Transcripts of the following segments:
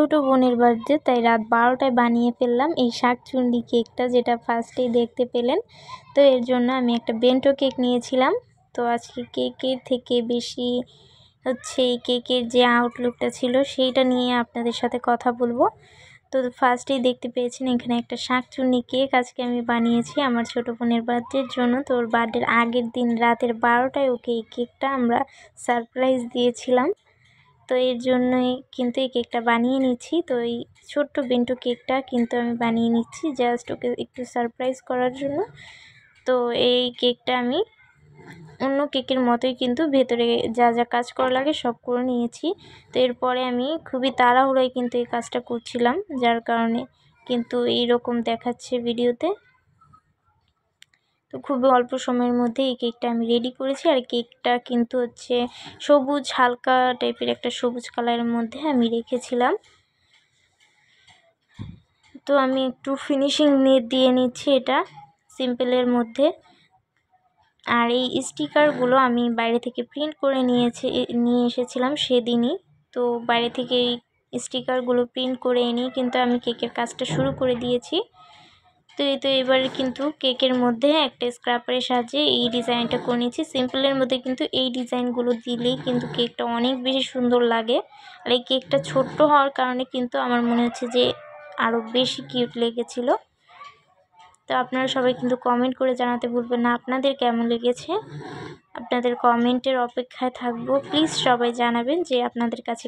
ছোট বোনের বার্থডে, তাই রাত 12টায় বানিয়ে ফেললাম এই শাকচুন্নি কেকটা, যেটা ফার্স্টেই দেখতে পেলেন। তো এর জন্য আমি একটা বেন্টো কেক নিয়েছিলাম। তো আজকে কেকের থেকে বেশি হচ্ছে এই কেকের যে আউটলুকটা ছিল সেইটা নিয়ে আপনাদের সাথে কথা বলবো। তো ফার্স্টেই দেখতে পেয়েছেন এখানে একটা শাকচুন্নি কেক আজকে আমি বানিয়েছি আমার ছোট বোনের বার্থডের জন্য। তো ওর বার্থডের আগের দিন রাতের 12টায় ওকে এই কেকটা আমরা সারপ্রাইজ দিয়েছিলাম। তো এর জন্যই কিন্তু এই কেকটা বানিয়ে নিচ্ছি। তো এই ছোট্ট বেন্টো কেকটা কিন্তু আমি বানিয়ে নিচ্ছি জাস্ট ওকে একটু সারপ্রাইজ করার জন্য। তো এই কেকটা আমি অন্য কেকের মতোই কিন্তু ভেতরে যা যা কাজ করা লাগে সব করে নিয়েছি। তো এরপরে আমি খুবই তাড়াহুড়োয় কিন্তু এই কাজটা করছিলাম, যার কারণে কিন্তু এইরকম দেখাচ্ছে ভিডিওতে। তো খুবই অল্প সময়ের মধ্যে এই কেকটা আমি রেডি করেছি। আর কেকটা কিন্তু হচ্ছে সবুজ, হালকা টাইপের একটা সবুজ কালারের মধ্যে আমি রেখেছিলাম। তো আমি একটু ফিনিশিং দিয়ে নিচ্ছি এটা সিম্পলের মধ্যে। আর এই স্টিকারগুলো আমি বাইরে থেকে প্রিন্ট করে নিয়ে এসেছিলাম সেদিনই। তো বাইরে থেকে এই স্টিকারগুলো প্রিন্ট করে এনে কিন্তু আমি কেকের কাজটা শুরু করে দিয়েছি। তো এবার কিন্তু কেকের মধ্যে একটা স্ক্র্যাপারের সাহায্যে এই ডিজাইনটা করে নিয়েছি। সিম্পলের মধ্যে কিন্তু এই ডিজাইনগুলো দিলেই কিন্তু কেকটা অনেক বেশি সুন্দর লাগে। আর এই কেকটা ছোট্ট হওয়ার কারণে কিন্তু আমার মনে হচ্ছে যে আরও বেশি কিউট লেগেছিল। তো আপনারা সবাই কিন্তু কমেন্ট করে জানাতে ভুলবেন না আপনাদের কেমন লেগেছে। আপনাদের কমেন্টের অপেক্ষায় থাকবো। প্লিজ সবাই জানাবেন যে আপনাদের কাছে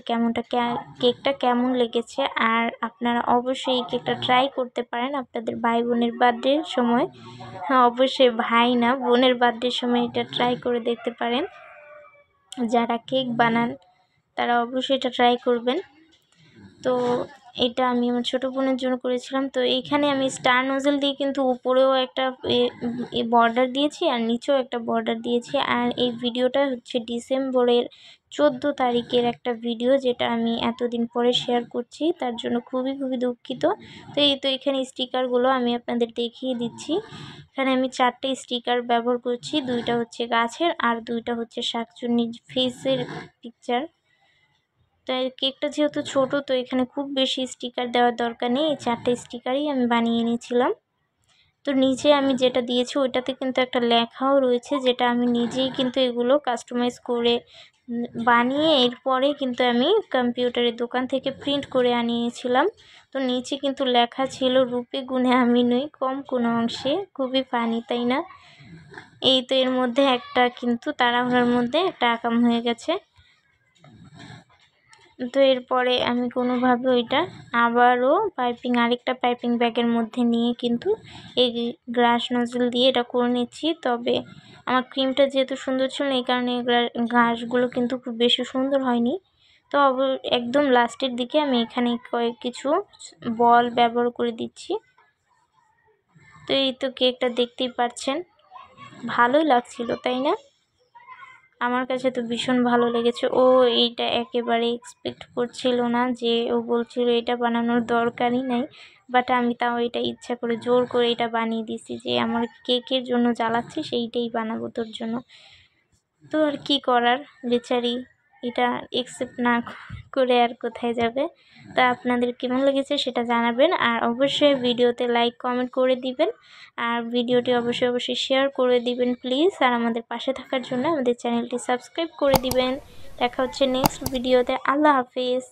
কেকটা কেমন লেগেছে। আর আপনারা অবশ্যই এই কেকটা ট্রাই করতে পারেন আপনাদের ভাই বোনের বার্থডের সময়। হ্যাঁ, অবশ্যই ভাই না, বোনের বার্থডের সময় এটা ট্রাই করে দেখতে পারেন। যারা কেক বানান তারা অবশ্যই এটা ট্রাই করবেন। তো এটা আমি আমার ছোটো বোনের জন্য করেছিলাম। তো এইখানে আমি স্টার নজল দিয়ে কিন্তু উপরেও একটা বর্ডার দিয়েছি আর নিচেও একটা বর্ডার দিয়েছি। আর এই ভিডিওটা হচ্ছে ডিসেম্বরের 14 তারিখের একটা ভিডিও, যেটা আমি এতদিন পরে শেয়ার করছি, তার জন্য খুবই দুঃখিত। তো এখানে স্টিকারগুলো আমি আপনাদের দেখিয়ে দিচ্ছি। এখানে আমি 4টে স্টিকার ব্যবহার করছি, 2টা হচ্ছে গাছের আর 2টা হচ্ছে শাকচুন্নির ফেসের পিকচার। তাই কেকটা যেহেতু ছোট, তো এখানে খুব বেশি স্টিকার দেওয়ার দরকার নেই, এই 4টে স্টিকারই আমি বানিয়ে নিয়েছিলাম। তো নিচে আমি যেটা দিয়েছি ওইটাতে কিন্তু একটা লেখাও রয়েছে, যেটা আমি নিজেই কিন্তু এগুলো কাস্টমাইজ করে বানিয়ে এরপরে কিন্তু আমি কম্পিউটারের দোকান থেকে প্রিন্ট করে আনিয়েছিলাম। তো নিচে কিন্তু লেখা ছিল রূপে গুণে আমি নই কম কোনো অংশে। খুবই ফানি, তাই না? এই তো এর মধ্যে একটা কিন্তু তাড়াহুড়োর মধ্যে একটা আকাম হয়ে গেছে। তো এরপরে আমি কোনোভাবে ওইটা আবারও আরেকটা পাইপিং ব্যাগের মধ্যে নিয়ে কিন্তু এই গ্লাস নজল দিয়ে এটা করে নিচ্ছি। তবে আমার ক্রিমটা যেহেতু সুন্দর ছিল এই কারণে ঘাসগুলো কিন্তু খুব বেশি সুন্দর হয়নি। তো একদম লাস্টের দিকে আমি এখানে কিছু বল ব্যবহার করে দিচ্ছি। তো এই তো কেকটা দেখতেই পাচ্ছেন, ভালোই লাগছিল, তাই না? আমার কাছে তো ভীষণ ভালো লেগেছে। ও এইটা একেবারে এক্সপেক্ট করছিল না, যে ও বলছিল এটা বানানোর দরকারই নাই, বাট আমি তাও এটা ইচ্ছা করে জোর করে এটা বানিয়ে দিছি, যে আমার কেকের জন্য জ্বালাচ্ছি সেইটাই বানাবো তোর জন্য। তো আর কি করার, বেচারি এটা একসেপ্ট না করে আর কোথায় যাবে। তা আপনাদের কেমন লেগেছে সেটা জানাবেন। আর অবশ্যই ভিডিওতে লাইক কমেন্ট করে দিবেন। আর ভিডিওটি অবশ্যই শেয়ার করে দিবেন প্লিজ। আর আমাদের পাশে থাকার জন্য আমাদের চ্যানেলটি সাবস্ক্রাইব করে দিবেন। দেখা হচ্ছে নেক্সট ভিডিওতে। আল্লাহ হাফিজ।